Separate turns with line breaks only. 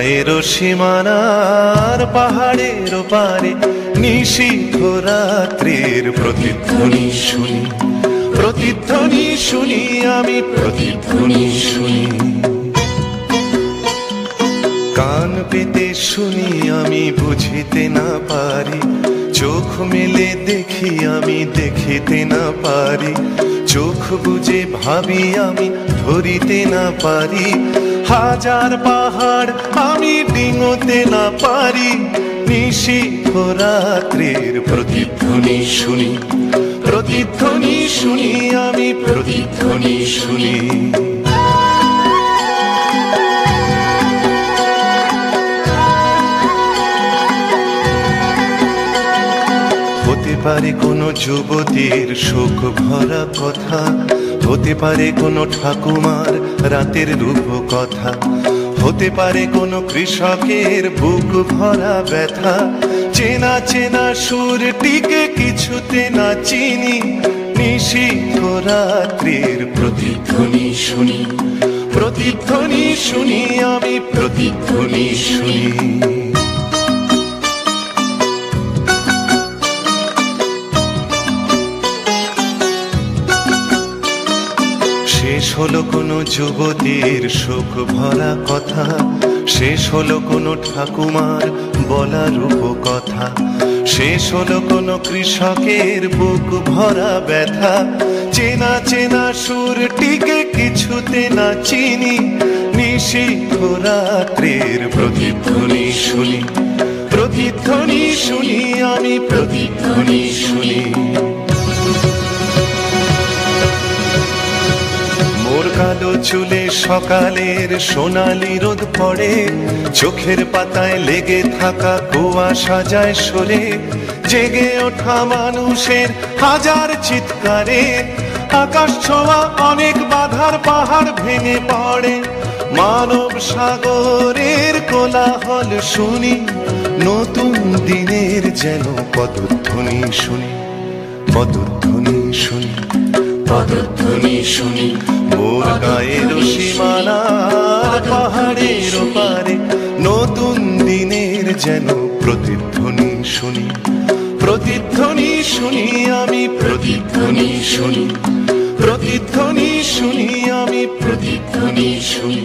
গায়ের সীমানার পাহাড়ের পারে নিশীথ রাত্রির প্রতিধ্বনি শুনি, প্রতিধ্বনি শুনি, আমি প্রতিধ্বনি শুনি। কান পেতে শুনি আমি বুঝিতে না পারি, চোখ মেলে দেখি আমি দেখিতে না পারি, চোখ বুঝে ভাবি আমি ধরিতে না পারি, হাজার পাহাড় আমি ডিঙোতে না পারি। নিশীথ রাত্রির প্রতিধ্বনি শুনি, প্রতিধ্বনি শুনি, আমি প্রতিধ্বনি শুনি। হতে পারে কোনো যুবতীর শোক ভরা কথা, হতে পারে কোনো ঠাকুমার রাতের রূপ কথা, হতে পারে কোনো কৃষকের বুক ভরা ব্যথা। চেনা চেনা সুরটিকে কিছুতে না চিনি, নিশীথ রাত্রির প্রতিধ্বনি শুনি, প্রতিধ্বনি শুনি, আমি প্রতিধ্বনি শুনি। শেষ হলো কোনো যুবতীর শোক ভরা কথা, শেষ হলো কোনো ঠাকুমার বলা রূপ কথা, শেষ হলো কোনো কৃষকের বুক ভরা ব্যথা। চেনা চেনা সুরটিকে কিছুতে না চিনি, নিশীথ রাত্রির প্রতিধ্বনি শুনি, প্রতিধ্বনি শুনি, আমি প্রতিধ্বনি শুনি। মোর কালো চুলে সকালের সোনালি রোদ পড়ে, চোখের পাতায় লেগে থাকা কুয়াশা যায় সরে, জেগে ওঠা মানুষের হাজার চিৎকারে, আকাশ ছোঁয়া অনেক বাধার পাহাড় ভেঙে পড়ে। মানব সাগরের কোলাহল শুনি, নতুন দিনের যেন পদধ্বনি শুনি, পদধ্বনি শুনি, পদধ্বনি শুনি। মোর গায়ের সীমানার পাহাড়ের পারে নতুন দিনের যেন প্রতিধ্বনি শুনি, প্রতিধ্বনি শুনি, আমি প্রতিধ্বনি শুনি, প্রতিধ্বনি শুনি, আমি প্রতিধ্বনি শুনি।